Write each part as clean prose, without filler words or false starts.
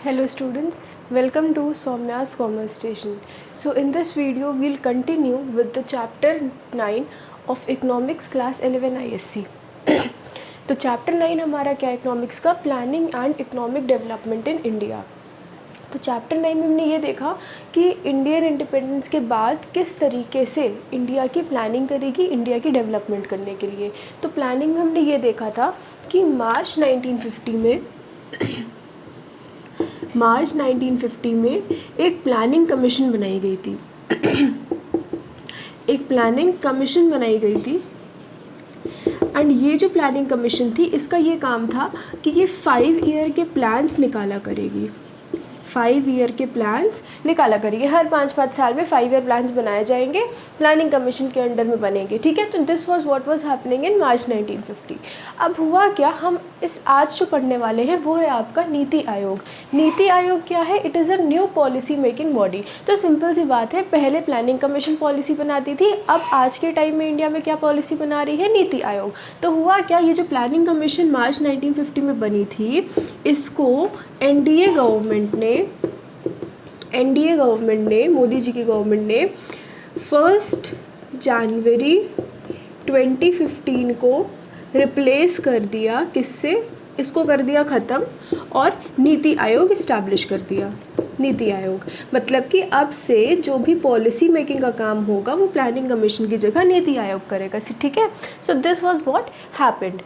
Hello students, welcome to Soumya's Commerce Station. So in this video we'll continue with the chapter 9 of Economics class 11 ISC. तो chapter 9 हमारा क्या economics का planning and economic development in India. तो chapter 9 में हमने ये देखा कि इंडियन इंडिपेंडेंस के बाद किस तरीके से इंडिया की प्लानिंग करेगी इंडिया की डेवलपमेंट करने के लिए। तो प्लानिंग में हमने ये देखा था कि मार्च 1950 में एक प्लानिंग कमीशन बनाई गई थी। एक प्लानिंग कमीशन बनाई गई थी एंड ये जो प्लानिंग कमीशन थी इसका ये काम था कि ये 5 ईयर के प्लान्स निकाला करेगी। 5 ईयर के प्लान्स निकाला करेंगे। हर 5-5 साल में 5 ईयर प्लान्स बनाए जाएंगे, प्लानिंग कमीशन के अंडर में बनेंगे। ठीक है, तो this was what was happening in March 1950। अब हुआ क्या, हम इस आज जो पढ़ने वाले हैं वो है आपका नीति आयोग। नीति आयोग क्या है? It is a new policy making body. तो सिंपल सी बात है, पहले प्लानिंग कमीशन पॉलिसी बनाती थी, अब आज के टाइम में इंडिया में क्या पॉलिसी बना रही है? नीति आयोग। तो हुआ क्या, ये जो प्लानिंग कमीशन मार्च 1950 में बनी थी इसको एनडीए गवर्नमेंट ने मोदी जी की गवर्नमेंट ने 1 जनवरी 2015 को रिप्लेस कर दिया। किससे? इसको कर दिया ख़त्म और नीति आयोग इस्टेब्लिश कर दिया। नीति आयोग मतलब कि अब से जो भी पॉलिसी मेकिंग का काम होगा वो प्लानिंग कमीशन की जगह नीति आयोग करेगा। ठीक है, so this was what happened.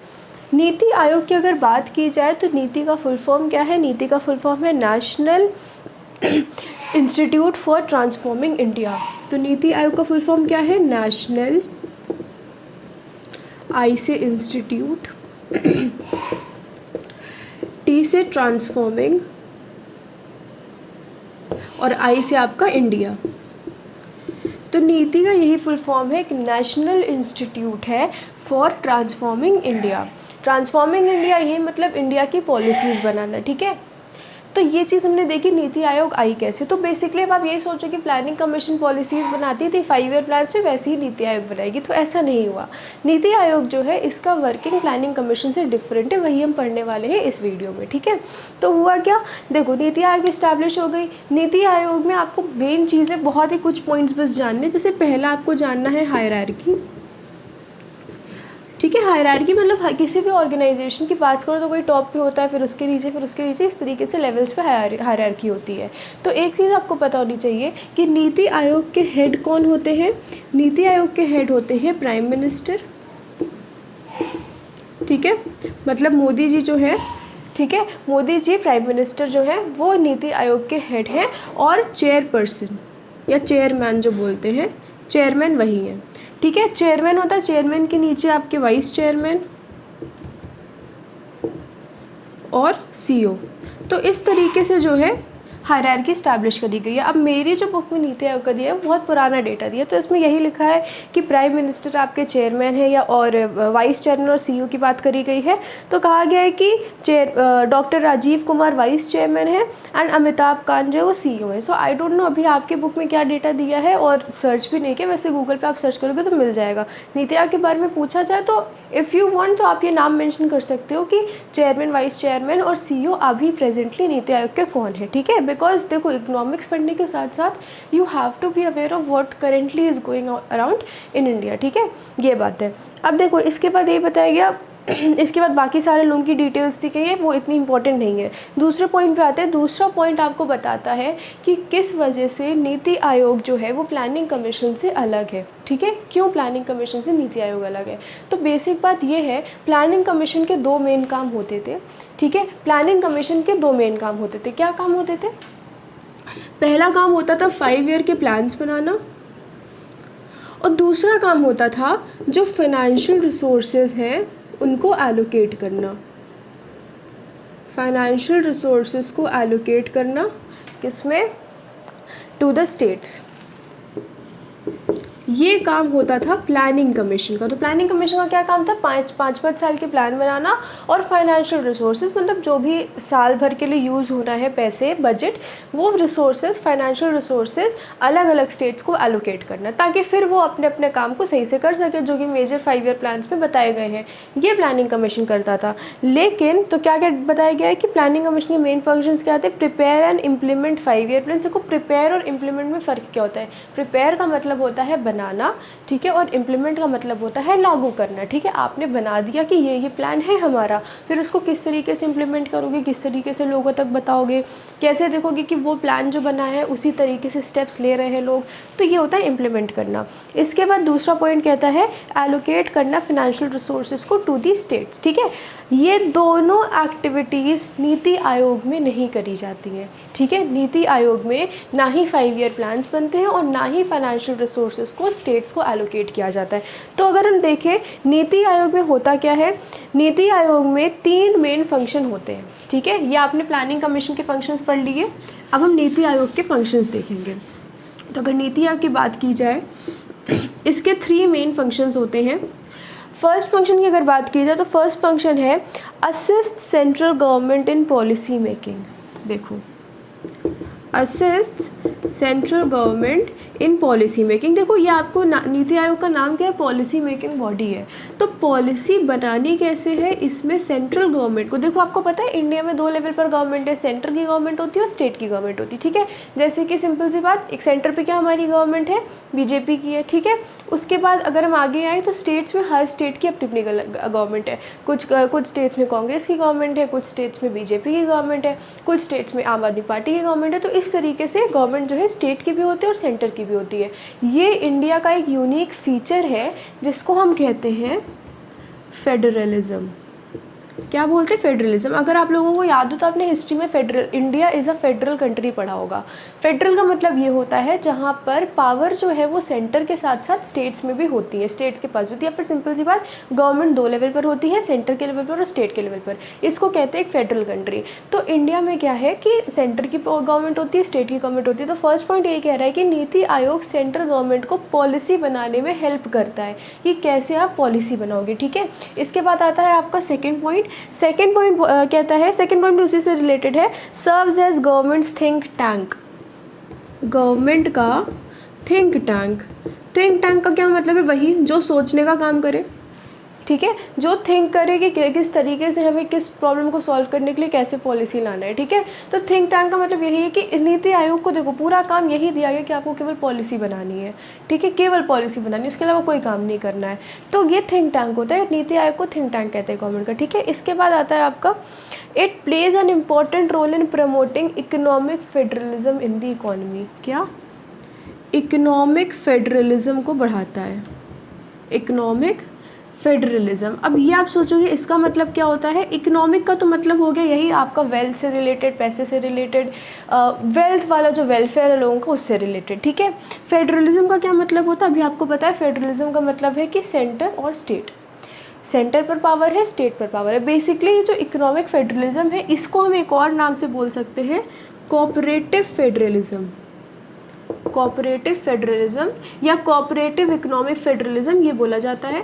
NITI Aayog की अगर बात की जाए तो नीति का फुल फॉर्म क्या है? नीति का फुल फॉर्म है national institute for transforming India. तो नीति आयोग का फुल फॉर्म क्या है? नेशनल, आई से इंस्टीट्यूट, टी से ट्रांसफॉर्मिंग और आई से आपका इंडिया। तो नीति का यही फुल फॉर्म है कि नेशनल इंस्टीट्यूट है for transforming India. Transforming India यही मतलब इंडिया की पॉलिसीज़ बनाना। ठीक है, तो ये चीज़ हमने देखी नीति आयोग आई कैसे। तो बेसिकली अब आप यही सोचो कि प्लानिंग कमीशन पॉलिसीज़ बनाती थी 5 ईयर प्लान्स पे, वैसे ही नीति आयोग बनाएगी। तो ऐसा नहीं हुआ। नीति आयोग जो है इसका वर्किंग प्लानिंग कमीशन से डिफरेंट है, वही हम पढ़ने वाले हैं इस वीडियो में। ठीक है, तो हुआ क्या, देखो नीति आयोग इस्टेब्लिश हो गई। नीति आयोग में आपको मेन चीज़ें बहुत ही कुछ पॉइंट्स बस जानने। जैसे पहला आपको जानना है हायरार्की। ठीक है, हायरार्की मतलब किसी भी ऑर्गेनाइजेशन की बात करो तो कोई टॉप पे होता है, फिर उसके नीचे इस तरीके से लेवल्स पे हायरार्की होती है। तो एक चीज़ आपको पता होनी चाहिए कि नीति आयोग के हेड कौन होते हैं? नीति आयोग के हेड होते हैं प्राइम मिनिस्टर। ठीक है, मतलब मोदी जी जो है, ठीक है, मोदी जी प्राइम मिनिस्टर जो है वो नीति आयोग के हेड हैं। और चेयरपर्सन या चेयरमैन जो बोलते हैं, चेयरमैन वही है। ठीक है, चेयरमैन होता है, चेयरमैन के नीचे आपके वाइस चेयरमैन और सीईओ। तो इस तरीके से जो है हायरार्की स्टैब्लिश करी गई है। अब मेरी जो बुक में नीति आयोग का दिया है वो बहुत पुराना डेटा दिया है, तो इसमें यही लिखा है कि प्राइम मिनिस्टर आपके चेयरमैन है या और वाइस चेयरमैन और सीईओ की बात करी गई है। तो कहा गया है कि doctor Rajiv Kumar vice chairman है एंड अमिताभ कांत जो है वो सीईओ है। सो आई डोंट नो अभी आपके बुक में क्या डेटा दिया है, और सर्च भी नहीं किया, वैसे गूगल पर आप सर्च करोगे तो मिल जाएगा। नीति आयोग के बारे में पूछा जाए तो इफ़ यू वांट तो आप ये नाम मेंशन कर सकते हो कि चेयरमैन, वाइस चेयरमैन और सीईओ अभी प्रेजेंटली नीति आयोग के कौन है। ठीक है, बिकॉज देखो इकोनॉमिक्स पढ़ने के साथ साथ you have to be aware of what currently is going around in India. ठीक है, ये बात है। अब देखो इसके बाद ये बताया गया, इसके बाद बाकी सारे लोगों की डिटेल्स दी गई है, वो इतनी इंपॉर्टेंट नहीं है। दूसरे पॉइंट पे आते हैं। दूसरा पॉइंट आपको बताता है कि किस वजह से नीति आयोग जो है वो प्लानिंग कमीशन से अलग है। ठीक है, क्यों प्लानिंग कमीशन से नीति आयोग अलग है? तो बेसिक बात ये है, प्लानिंग कमीशन के 2 मेन काम होते थे। ठीक है, प्लानिंग कमीशन के 2 मेन काम होते थे। क्या काम होते थे? पहला काम होता था 5 ईयर के प्लान्स बनाना, और दूसरा काम होता था जो फाइनेंशियल रिसोर्सेज हैं उनको एलोकेट करना। फाइनेंशियल रिसोर्सेज को एलोकेट करना किसमें? To the states. ये काम होता था प्लानिंग कमीशन का। तो प्लानिंग कमीशन का क्या काम था, पाँच साल के प्लान बनाना और फाइनेंशियल रिसोर्सेज, मतलब जो भी साल भर के लिए यूज़ होना है पैसे, बजट, वो रिसोर्सेज, फाइनेंशियल रिसोर्सेज अलग अलग स्टेट्स को एलोकेट करना, ताकि फिर वो अपने अपने काम को सही से कर सके, जो कि मेजर 5 ईयर प्लान्स में बताए गए हैं। ये प्लानिंग कमीशन करता था। लेकिन तो क्या क्या बताया गया है कि प्लानिंग कमीशन के मेन फंक्शंस क्या थे, prepare and implement 5 year plan. देखो प्रिपेयर और इम्प्लीमेंट में फ़र्क क्या होता है, प्रिपेयर का मतलब होता है बनाना, ठीक है, और इम्प्लीमेंट का मतलब होता है लागू करना, ठीक है। आपने बना दिया कि ये प्लान है हमारा, फिर उसको किस तरीके से इम्प्लीमेंट करोगे, किस तरीके से लोगों तक बताओगे, कैसे देखोगे कि वो प्लान जो बना है उसी तरीके से स्टेप्स ले रहे हैं लोग, तो ये होता है इम्प्लीमेंट करना। इसके बाद दूसरा पॉइंट कहता है एलोकेट करना फाइनेंशियल रिसोर्सेज को टू दी स्टेट्स, ठीक है। ये दोनों एक्टिविटीज़ नीति आयोग में नहीं करी जाती हैं, ठीक है। नीति आयोग में ना ही 5 ईयर प्लान्स बनते हैं और ना ही फाइनेंशियल रिसोर्सेज को स्टेट्स को एलोकेट किया जाता है। तो अगर हम देखें नीति आयोग में होता क्या है, नीति आयोग में 3 मेन फंक्शन होते हैं, ठीक है। ये आपने प्लानिंग कमीशन के फंक्शंस पढ़ लिए, अब हम नीति आयोग के फंक्शंस देखेंगे। तो अगर नीति आयोग की बात की जाए, इसके 3 मेन फंक्शंस होते हैं। फर्स्ट फंक्शन की अगर बात की जाए तो फर्स्ट फंक्शन है assist central government in policy making. देखो, assist central government in policy making. देखो ये आपको नीति आयोग का नाम क्या है, पॉलिसी मेकिंग बॉडी है। तो पॉलिसी बनानी कैसे है, इसमें सेंट्रल गवर्नमेंट को, देखो आपको पता है इंडिया में 2 लेवल पर गवर्नमेंट है, सेंटर की गवर्नमेंट होती है और स्टेट की गवर्नमेंट होती है, ठीक है। जैसे कि सिंपल सी बात, एक सेंटर पे क्या हमारी गवर्नमेंट है, बीजेपी की है, ठीक है। उसके बाद अगर हम आगे आए तो स्टेट्स में हर स्टेट की अपनी अपनी गवर्नमेंट है। कुछ स्टेट्स में कांग्रेस की गवर्नमेंट है, कुछ स्टेट्स में बीजेपी की गवर्नमेंट है, कुछ स्टेट्स में आम आदमी पार्टी की गवर्नमेंट है। तो इस तरीके से गवर्नमेंट जो है स्टेट की भी होती है और सेंटर की भी होती है। ये इंडिया का एक यूनिक फीचर है जिसको हम कहते हैं फेडरलिज्म। क्या बोलते हैं, फेडरलिज्म। अगर आप लोगों को याद हो तो आपने हिस्ट्री में India is a federal country पढ़ा होगा। फेडरल का मतलब ये होता है जहाँ पर पावर जो है वो सेंटर के साथ साथ स्टेट्स में भी होती है, स्टेट्स के पास होती है। या फिर सिंपल सी बात, गवर्नमेंट 2 लेवल पर होती है, सेंटर के लेवल पर और स्टेट के लेवल पर। इसको कहते हैं एक फेडरल कंट्री। तो इंडिया में क्या है कि सेंटर की गवर्नमेंट होती है, स्टेट की गवर्नमेंट होती है। तो फर्स्ट पॉइंट यही कह रहा है कि नीति आयोग सेंट्रल गवर्नमेंट को पॉलिसी बनाने में हेल्प करता है कि कैसे आप पॉलिसी बनाओगे, ठीक है। इसके बाद आता है आपका सेकेंड पॉइंट कहता है, सेकेंड पॉइंट भी उसी से रिलेटेड है, serves as governments think tank. Government का थिंक टैंक, थिंक टैंक का क्या मतलब है, वही जो सोचने का काम करे, ठीक है, जो थिंक करे कि किस तरीके से हमें किस प्रॉब्लम को सॉल्व करने के लिए कैसे पॉलिसी लाना है, ठीक है। तो थिंक टैंक का मतलब यही है कि नीति आयोग को देखो पूरा काम यही दिया गया कि आपको केवल पॉलिसी बनानी है, ठीक है, केवल पॉलिसी बनानी है, उसके अलावा कोई काम नहीं करना है। तो ये थिंक टैंक होता है, नीति आयोग को थिंक टैंक कहते हैं गवर्नमेंट का, ठीक है। इसके बाद आता है आपका it plays an important role in promoting economic federalism in the economy. क्या, इकोनॉमिक फेडरलिज्म को बढ़ाता है, इकोनॉमिक फेडरलिज्म। अब ये आप सोचोगे इसका मतलब क्या होता है, इकोनॉमिक का तो मतलब हो गया यही आपका वेल्थ से रिलेटेड, पैसे से रिलेटेड, वेल्थ वाला जो वेलफेयर है लोगों का उससे रिलेटेड, ठीक है। फेडरलिज्म का क्या मतलब होता है, अभी आपको पता है, फेडरलिज्म का मतलब है कि सेंटर और स्टेट, सेंटर पर पावर है, स्टेट पर पावर है। बेसिकली ये जो इकोनॉमिक फेडरलिज्म है इसको हम एक और नाम से बोल सकते हैं कोऑपरेटिव फेडरलिज्म। कोऑपरेटिव फेडरलिज्म या कोऑपरेटिव इकोनॉमिक फेडरलिज्म ये बोला जाता है।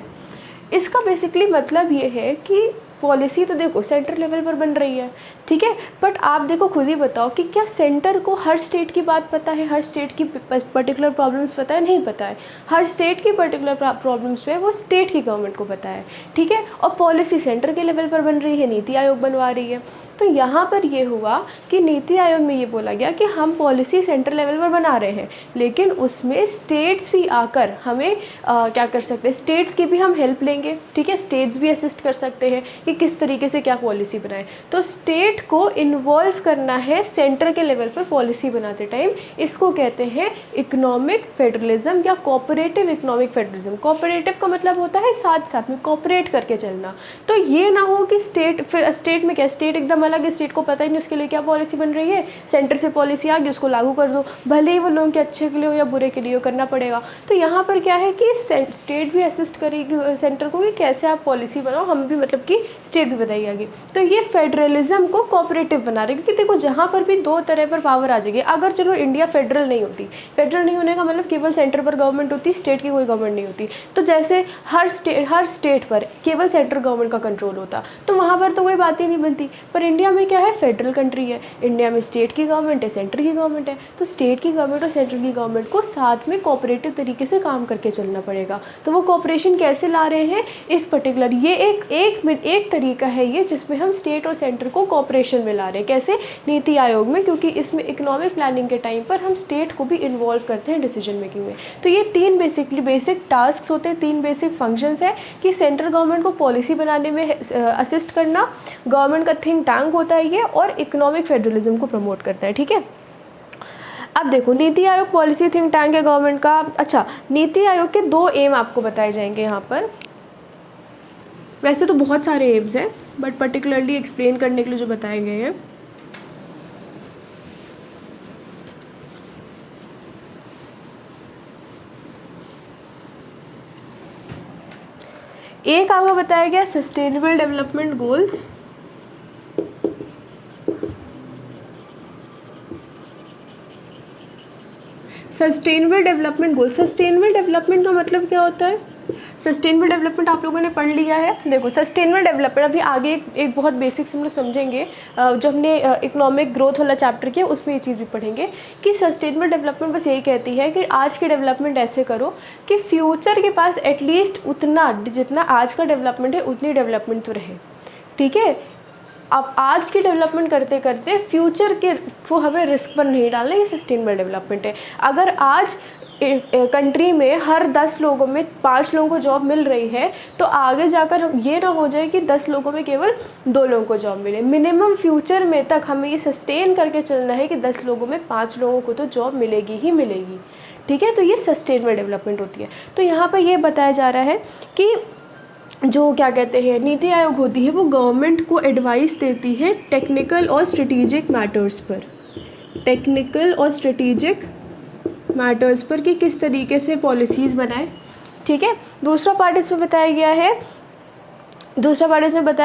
इसका बेसिकली मतलब ये है कि पॉलिसी तो देखो सेंटर लेवल पर बन रही है, ठीक है, बट आप देखो खुद ही बताओ कि क्या सेंटर को हर स्टेट की बात पता है, हर स्टेट की पर्टिकुलर प्रॉब्लम्स पता है, नहीं पता है। हर स्टेट की पर्टिकुलर प्रॉब्लम्स जो है वो स्टेट की गवर्नमेंट को पता है, ठीक है, और पॉलिसी सेंटर के लेवल पर बन रही है, नीति आयोग बनवा रही है। तो यहाँ पर ये हुआ कि नीति आयोग में ये बोला गया कि हम पॉलिसी सेंटर लेवल पर बना रहे हैं, लेकिन उसमें स्टेट्स भी आकर हमें क्या कर सकते हैं, स्टेट्स की भी हम हेल्प लेंगे, ठीक है, स्टेट्स भी असिस्ट कर सकते हैं कि किस तरीके से क्या पॉलिसी बनाए। तो स्टेट को इन्वॉल्व करना है सेंटर के लेवल पर पॉलिसी बनाते टाइम, इसको कहते हैं इकोनॉमिक फेडरलिज्म या कोऑपरेटिव इकोनॉमिक फेडरलिज्म। कोऑपरेटिव का मतलब होता है साथ साथ में कोऑपरेट करके चलना। तो ये ना हो कि स्टेट में क्या, स्टेट एकदम अलग है, स्टेट को पता ही नहीं उसके लिए क्या पॉलिसी बन रही है, सेंटर से पॉलिसी आ गई उसको लागू कर दो, भले ही वो लोगों के अच्छे के लिए हो या बुरे के लिए हो, करना पड़ेगा। तो यहाँ पर क्या है कि स्टेट भी असिस्ट करेगी सेंटर को कि कैसे आप पॉलिसी बनाओ, हम भी मतलब कि स्टेट भी बताइए आगे। तो ये फेडरलिज्म को को कोऑपरेटिव बना रहे हैं, क्योंकि देखो जहाँ पर भी दो तरह पर पावर आ जाएगी, अगर चलो इंडिया फेडरल नहीं होती, फेडरल नहीं होने का मतलब केवल सेंटर पर गवर्नमेंट होती, स्टेट की कोई गवर्नमेंट नहीं होती, तो जैसे हर स्टेट पर केवल सेंट्रल गवर्नमेंट का कंट्रोल होता तो वहाँ पर तो कोई बात ही नहीं बनती। पर इंडिया में क्या है, फेडरल कंट्री है, इंडिया में स्टेट की गवर्नमेंट है, सेंटर की गवर्नमेंट है, तो स्टेट की गवर्नमेंट और सेंट्रल की गवर्नमेंट को साथ में कोऑपरेटिव तरीके से काम करके चलना पड़ेगा। तो वो कोऑपरेशन कैसे ला रहे हैं इस पर्टिकुलर, ये एक तरीका है ये जिसमें हम स्टेट और सेंटर को कोऑपरेशन में ला रहे हैं। कैसे, नीति आयोग में, क्योंकि इसमें इकोनॉमिक प्लानिंग के टाइम पर हम स्टेट को भी इन्वॉल्व करते हैं डिसीजन मेकिंग में। तो ये तीन बेसिक टास्क होते हैं, तीन बेसिक फंक्शंस है कि सेंट्रल गवर्नमेंट को पॉलिसी बनाने में असिस्ट करना, गवर्नमेंट का थिंक टैंक होता है ये, और इकोनॉमिक फेडरलिज्म को प्रमोट करता है। ठीक है, अब देखो NITI Aayog policy think tank है गवर्नमेंट का। अच्छा, नीति आयोग के दो एम आपको बताए जाएंगे यहाँ पर। वैसे तो बहुत सारे एम्स हैं बट पर्टिकुलरली एक्सप्लेन करने के लिए जो बताए गए हैं, एक आपको बताया गया sustainable development goals, sustainable development goal. Sustainable development का मतलब क्या होता है, सस्टेनेबल डेवलपमेंट आप लोगों ने पढ़ लिया है। देखो सस्टेनेबल डेवलपमेंट अभी आगे एक बहुत बेसिक से हम लोग समझेंगे, जो हमने इकोनॉमिक ग्रोथ वाला चैप्टर किया उसमें ये चीज़ भी पढ़ेंगे कि सस्टेनेबल डेवलपमेंट बस यही कहती है कि आज की डेवलपमेंट ऐसे करो कि फ्यूचर के पास एटलीस्ट उतना जितना आज का डेवलपमेंट है उतनी डेवलपमेंट तो रहे। ठीक है, अब आज की डेवलपमेंट करते करते फ्यूचर के वो हमें रिस्क पर नहीं डालना, ये सस्टेनेबल डेवलपमेंट है। अगर आज कंट्री में हर 10 लोगों में 5 लोगों को जॉब मिल रही है तो आगे जाकर ये ना हो जाए कि 10 लोगों में केवल 2 लोगों को जॉब मिले। मिनिमम फ्यूचर में तक हमें ये सस्टेन करके चलना है कि 10 लोगों में 5 लोगों को तो जॉब मिलेगी ही मिलेगी। ठीक है, तो ये सस्टेनेबल डेवलपमेंट होती है। तो यहाँ पर ये बताया जा रहा है कि जो क्या कहते हैं नीति आयोग होती है वो गवर्नमेंट को एडवाइस देती है टेक्निकल और स्ट्रेटेजिक मैटर्स पर, टेक्निकल और स्ट्रेटेजिक मैटर्स पर कि किस तरीके से पॉलिसीज़ बनाए। ठीक है, दूसरा पार्ट इसमें बताया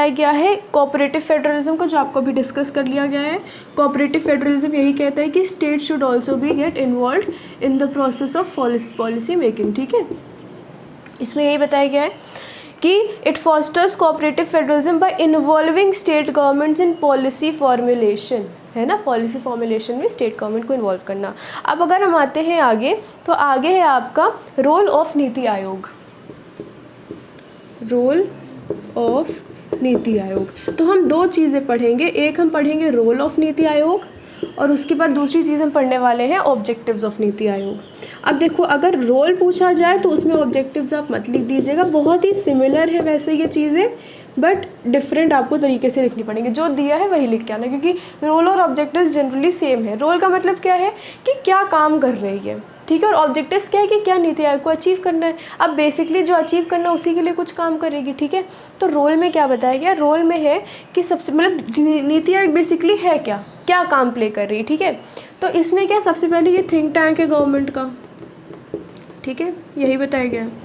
गया है कोऑपरेटिव फेडरलिज्म को, जो आपको भी डिस्कस कर लिया गया है। कोऑपरेटिव फेडरलिज्म यही कहता है कि state should also be get involve in the process of policy making. ठीक है, इसमें यही बताया गया है कि it fosters cooperative federalism bye involving state governments in policy formulation, है ना, पॉलिसी फॉर्मुलेशन में स्टेट गवर्नमेंट को इन्वॉल्व करना। अब अगर हम आते हैं आगे, तो आगे है आपका role of NITI Aayog, role of NITI Aayog. तो हम दो चीज़ें पढ़ेंगे, एक हम पढ़ेंगे रोल ऑफ नीति आयोग और उसके बाद दूसरी चीज़ हम पढ़ने वाले हैं ऑब्जेक्टिव्स ऑफ नीति आयोग। अब देखो अगर रोल पूछा जाए तो उसमें ऑब्जेक्टिव्स आप मत लिख दीजिएगा, बहुत ही सिमिलर है वैसे ये चीज़ें बट डिफरेंट आपको तरीके से लिखनी पड़ेंगे, जो दिया है वही लिख के आना, क्योंकि रोल और ऑब्जेक्टिव्स जनरली सेम है। रोल का मतलब क्या है कि क्या काम कर रही है, ठीक है, और ऑब्जेक्टिव्स क्या है कि क्या नीति आयोग को अचीव करना है। अब बेसिकली जो अचीव करना है उसी के लिए कुछ काम करेगी। ठीक है, तो रोल में क्या बताया गया, रोल में है कि सबसे मतलब नीति आयोग बेसिकली है क्या क्या काम प्ले कर रही है। ठीक है, तो इसमें क्या सबसे पहले ये थिंक टैंक है गवर्नमेंट का, ठीक है, यही बताया गया है।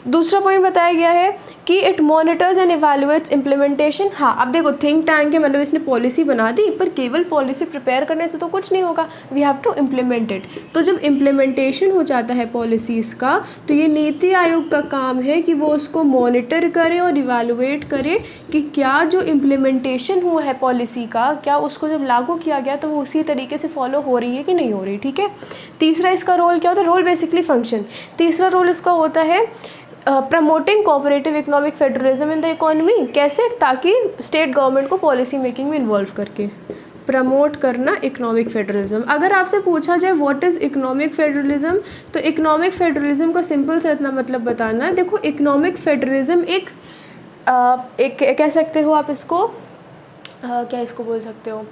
दूसरा पॉइंट बताया गया है कि इट मॉनिटर्स एंड इवैल्यूएट्स इम्प्लीमेंटेशन। हाँ, अब देखो थिंक टैंक है मतलब इसने पॉलिसी बना दी, पर केवल पॉलिसी प्रिपेयर करने से तो कुछ नहीं होगा, we have to implement it. तो जब इम्प्लीमेंटेशन हो जाता है पॉलिसीज़ का, तो ये नीति आयोग का काम है कि वो उसको मॉनिटर करे और इवैल्यूएट करे कि क्या जो इम्प्लीमेंटेशन हुआ है पॉलिसी का, क्या उसको जब लागू किया गया तो वो उसी तरीके से फॉलो हो रही है कि नहीं हो रही। ठीक है, तीसरा इसका रोल क्या होता है, रोल बेसिकली फंक्शन, तीसरा रोल इसका होता है promoting cooperative economic federalism in the economy. कैसे, ताकि स्टेट गवर्नमेंट को पॉलिसी मेकिंग में इन्वॉल्व करके प्रमोट करना इकोनॉमिक फेडरलिज्म। अगर आपसे पूछा जाए व्हाट इज़ इकोनॉमिक फेडरलिज्म, तो इकोनॉमिक फेडरलिज्म का सिंपल से इतना मतलब बताना है। देखो इकोनॉमिक फेडरलिज्म एक कह सकते हो आप इसको क्या इसको बोल सकते हो,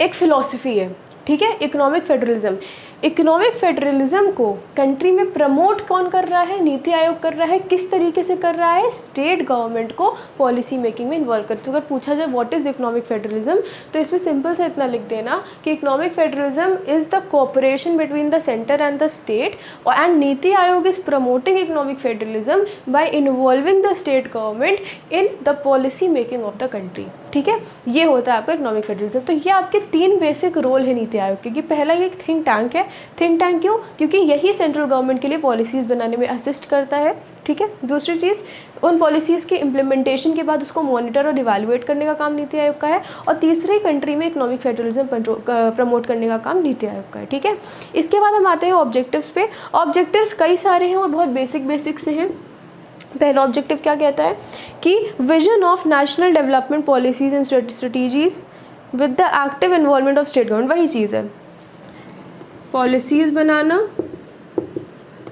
एक फ़िलॉसफी है। ठीक है, इकोनॉमिक फेडरलिज्म, इकोनॉमिक फेडरलिज्म को कंट्री में प्रमोट कौन कर रहा है, नीति आयोग कर रहा है। किस तरीके से कर रहा है, स्टेट गवर्नमेंट को पॉलिसी मेकिंग में इन्वॉल्व करते। तो अगर पूछा जाए व्हाट इज़ इकोनॉमिक फेडरलिज्म, तो इसमें सिंपल से इतना लिख देना कि economic federalism is the cooperation between the centre and the state, and NITI Aayog is promoting economic federalism bye involving the state government in the policy making of the country. ठीक है, ये होता है आपका इकोनॉमिक फेडरलिज्म। तो ये आपके 3 बेसिक रोल है नीति आयोग के, कि पहला ये थिंक टैंक है। थिंक टैंक क्यों? क्योंकि यही सेंट्रल गवर्नमेंट के लिए पॉलिसीज़ बनाने में असिस्ट करता है, ठीक है। दूसरी चीज़, उन पॉलिसीज़ की इम्प्लीमेंटेशन के बाद उसको मॉनिटर और इवैल्यूएट करने का काम नीति आयोग का है। और तीसरी, कंट्री में इकोनॉमिक फेडरलिज्म प्रमोट करने का काम नीति आयोग का है, ठीक है। इसके बाद हम आते हैं ऑब्जेक्टिव्स पे। ऑब्जेक्टिव्स कई सारे हैं और बहुत बेसिक से हैं। पहला ऑब्जेक्टिव क्या कहता है कि vision of national development policies and strategies with the active involvement of state government. वही चीज़ है, पॉलिसीज़ बनाना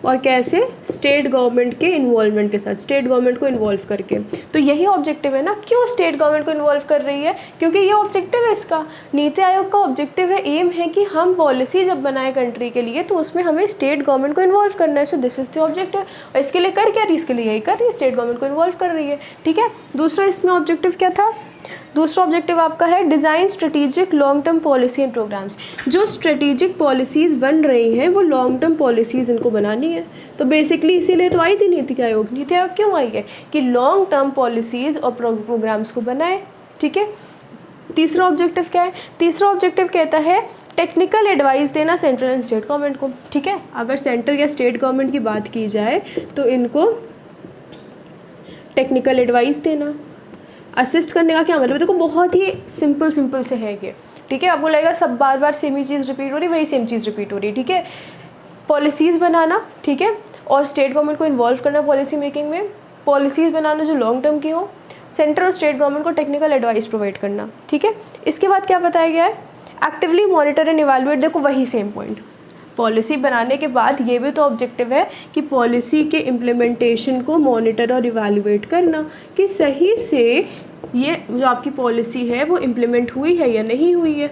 और कैसे, स्टेट गवर्नमेंट के इन्वॉल्वमेंट के साथ, स्टेट गवर्नमेंट को इन्वॉल्व करके। तो यही ऑब्जेक्टिव है ना। क्यों स्टेट गवर्नमेंट को इन्वॉल्व कर रही है? क्योंकि ये ऑब्जेक्टिव है इसका। नीति आयोग का ऑब्जेक्टिव है, एम है कि हम पॉलिसी जब बनाए कंट्री के लिए तो उसमें हमें स्टेट गवर्नमेंट को इन्वॉल्व करना है। So this is the objective. और इसके लिए कर क्या रही है? इसके लिए यही कर रही है, स्टेट गवर्नमेंट को इन्वॉल्व कर रही है, ठीक है। दूसरा इसमें ऑब्जेक्टिव क्या था? दूसरा ऑब्जेक्टिव आपका है design strategic long term policy and programmes. जो स्ट्रेटेजिक पॉलिसीज़ बन रही हैं वो लॉन्ग टर्म पॉलिसीज़ इनको बनानी है। तो बेसिकली इसीलिए तो आई थी नीति आयोग। नीति आयोग क्यों आई है? कि लॉन्ग टर्म पॉलिसीज़ और प्रोग्राम्स को बनाए, ठीक है। तीसरा ऑब्जेक्टिव क्या है? तीसरा ऑब्जेक्टिव कहता है टेक्निकल एडवाइस देना सेंट्रल एंड स्टेट गवर्नमेंट को, ठीक है। अगर सेंटर या स्टेट गवर्नमेंट की बात की जाए तो इनको टेक्निकल एडवाइस देना, असिस्ट करने का क्या मतलब? देखो बहुत ही सिंपल से है ये, ठीक है। आपको लगेगा सब बार बार सेम ही चीज़ रिपीट हो रही, वही सेम चीज़ रिपीट हो रही है, ठीक है। पॉलिसीज़ बनाना, ठीक है, और स्टेट गवर्नमेंट को इन्वॉल्व करना पॉलिसी मेकिंग में। पॉलिसीज़ बनाना जो लॉन्ग टर्म की हो, सेंटर और स्टेट गवर्नमेंट को टेक्निकल एडवाइस प्रोवाइड करना, ठीक है। इसके बाद क्या बताया गया है? Actively monitor and evaluate. देखो वही सेम पॉइंट, पॉलिसी बनाने के बाद ये भी तो ऑब्जेक्टिव है कि पॉलिसी के इम्प्लीमेंटेशन को मॉनिटर और इवैल्यूएट करना कि सही से ये जो आपकी पॉलिसी है वो इम्प्लीमेंट हुई है या नहीं हुई है,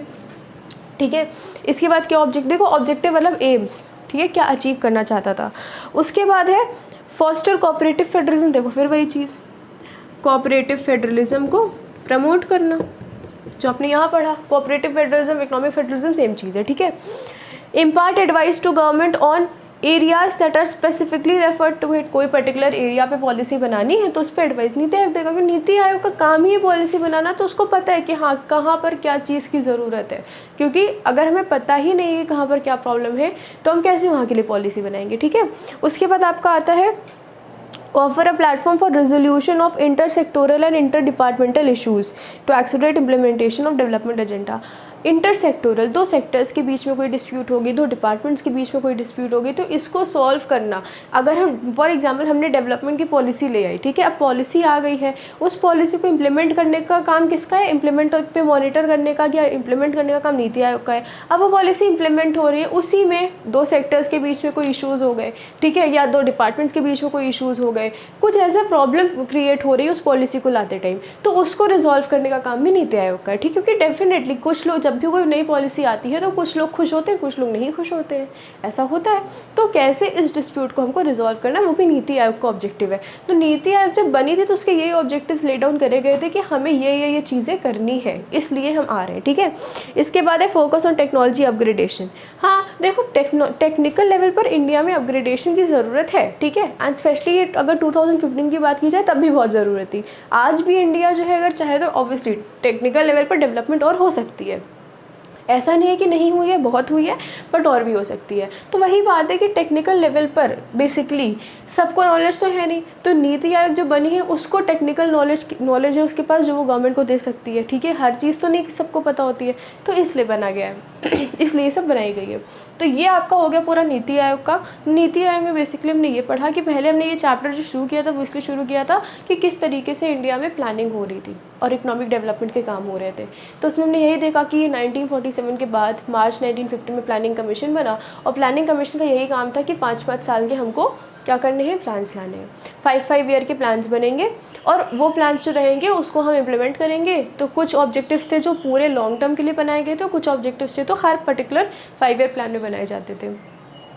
ठीक है। इसके बाद क्या ऑब्जेक्टिव? देखो ऑब्जेक्टिव मतलब एम्स, ठीक है, क्या अचीव करना चाहता था। उसके बाद है फॉस्टर कोऑपरेटिव फेडरलिज्म। देखो फिर वही चीज़, कोऑपरेटिव फेडरलिज्म को प्रमोट करना, जो आपने यहाँ पढ़ा। Cooperative federalism, economic federalism same चीज़ है, ठीक है। Impart advice to government on areas that are specifically referred to it. कोई पर्टिकुलर एरिया पे पॉलिसी बनानी है तो उस पर एडवाइस नीति आयोग देगा, क्योंकि नीति आयोग का काम ही है पॉलिसी बनाना, तो उसको पता है कि हाँ कहाँ पर क्या चीज़ की ज़रूरत है। क्योंकि अगर हमें पता ही नहीं है कहाँ पर क्या प्रॉब्लम है तो हम कैसे वहाँ के लिए पॉलिसी बनाएंगे, ठीक है। उसके बाद आपका आता है offer a platform for resolution of intersectoral and interdepartmental issues to accelerate implementation of development agenda. Intersectoral, 2 sectors के बीच में कोई डिस्प्यूट होगी, 2 डिपार्टमेंट्स के बीच में कोई डिस्प्यूट होगी, तो इसको सॉल्व करना। अगर हम फॉर एग्जांपल हमने डेवलपमेंट की पॉलिसी ले आई, ठीक है, अब पॉलिसी आ गई है, उस पॉलिसी को इम्प्लीमेंट करने का काम किसका है? इम्प्लीमेंट पे मॉनिटर करने का या इम्प्लीमेंट करने का काम नीति आयोग का है। अब वो पॉलिसी इम्प्लीमेंट हो रही है, उसी में 2 सेक्टर्स के बीच में कोई इशूज़ हो गए, ठीक है, या 2 डिपार्टमेंट्स के बीच में कोई इशूज़ हो गए, कुछ ऐसा प्रॉब्लम क्रिएट हो रही है उस पॉलिसी को लाते टाइम, तो उसको रिजॉल्व करने का काम भी नीति आयोग का है, ठीक है। क्योंकि डेफिनेटली कुछ लोग, जब भी कोई नई पॉलिसी आती है तो कुछ लोग खुश होते हैं, कुछ लोग नहीं खुश होते हैं, ऐसा होता है। तो कैसे इस डिस्प्यूट को हमको रिजॉल्व करना, वो भी नीति आयोग का ऑब्जेक्टिव है। तो नीति आयोग जब बनी थी तो उसके यही ऑब्जेक्टिव्स ले डाउन करे गए थे कि हमें ये चीज़ें करनी है, इसलिए हम आ रहे हैं, ठीक है। इसके बाद है फोकस ऑन टेक्नोलॉजी अपग्रेडेशन। हाँ देखो टेक्निकल लेवल पर इंडिया में अपग्रेडेशन की ज़रूरत है, ठीक है, एंड स्पेशली अगर 2015 की बात की जाए तब भी बहुत ज़रूरत थी। आज भी इंडिया जो है अगर चाहे तो ऑब्वियसली टेक्निकल लेवल पर डेवलपमेंट और हो सकती है, ऐसा नहीं है कि नहीं हुई है, बहुत हुई है, बट और भी हो सकती है। तो वही बात है कि टेक्निकल लेवल पर बेसिकली सबको नॉलेज तो है नहीं, तो नीति आयोग जो बनी है उसको टेक्निकल नॉलेज है उसके पास, जो वो गवर्नमेंट को दे सकती है, ठीक है। हर चीज़ तो नहीं सबको पता होती है, तो इसलिए बना गया है इसलिए सब बनाई गई है। तो ये आपका हो गया पूरा नीति आयोग का। नीति आयोग में बेसिकली हमने ये पढ़ा कि पहले हमने ये चैप्टर जो शुरू किया था वो इसलिए शुरू किया था कि किस तरीके से इंडिया में प्लानिंग हो रही थी और इकोनॉमिक डेवलपमेंट के काम हो रहे थे। तो उसमें हमने यही देखा कि 1947 के बाद मार्च 1950 में प्लानिंग कमीशन बना, और प्लानिंग कमीशन का यही काम था कि 5-5 साल के हमको क्या करने हैं, प्लान्स लाने हैं। 5-5 ईयर के प्लान्स बनेंगे और वो प्लान्स जो रहेंगे उसको हम इम्प्लीमेंट करेंगे। तो कुछ ऑब्जेक्टिव्स थे जो पूरे लॉन्ग टर्म के लिए बनाए गए थे, कुछ ऑब्जेक्टिव्स थे तो हर पर्टिकुलर 5 ईयर प्लान में बनाए जाते थे।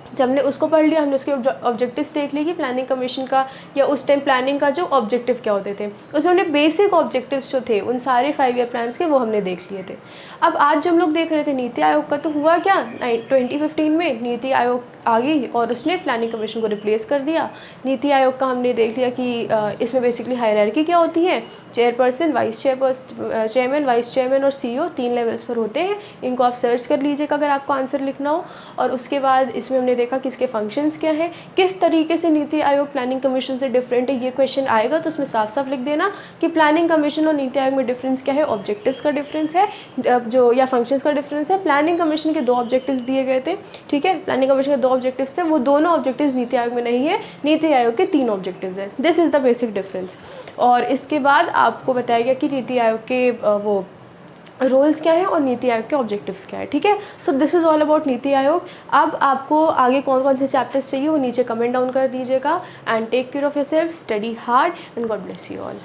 जब हमने उसको पढ़ लिया, हमने उसके ऑब्जेक्टिव्स देख लिए कि प्लानिंग कमीशन का या उस टाइम प्लानिंग का जो ऑब्जेक्टिव क्या होते थे, उसमें हमने बेसिक ऑब्जेक्टिव्स जो थे उन सारे 5 ईयर प्लान्स के वो हमने देख लिए थे। अब आज जो हम लोग देख रहे थे नीति आयोग का, तो हुआ क्या 2015 में नीति आयोग आ गई और उसने प्लानिंग कमीशन को रिप्लेस कर दिया। नीति आयोग का हमने देख लिया कि इसमें बेसिकली हायरार्की क्या होती है, chairperson, vice chairman, vice chairman और CEO 3 लेवल्स पर होते हैं। इनको आप सर्च कर लीजिएगा अगर आपको आंसर लिखना हो। और उसके बाद इसमें हमने देखा कि इसके फंक्शंस क्या हैं, किस तरीके से नीति आयोग प्लानिंग कमीशन से डिफरेंट है। ये क्वेश्चन आएगा तो उसमें साफ साफ लिख देना कि प्लानिंग कमीशन और नीति आयोग में डिफरेंस क्या है, ऑब्जेक्टिव्स का डिफरेंस है जो, या फंक्शंस का डिफरेंस है। प्लानिंग कमीशन के 2 ऑब्जेक्टिव्स दिए गए थे, ठीक है, प्लानिंग कमीशन के 2 ऑब्जेक्टिव्स थे, वो दोनों ऑब्जेक्टिव्स नीति आयोग में नहीं है, नीति आयोग के 3 ऑब्जेक्टिव्स हैं। This is the basic difference. और इसके बाद आपको बताया गया कि नीति आयोग के वो रोल्स क्या है और नीति आयोग के ऑब्जेक्टिव्स क्या है, ठीक है। So this is all about NITI Aayog. अब आपको आगे कौन कौन से चैप्टर्स चाहिए वो नीचे कमेंट डाउन कर दीजिएगा। And take care of yourself, study hard and God bless you all.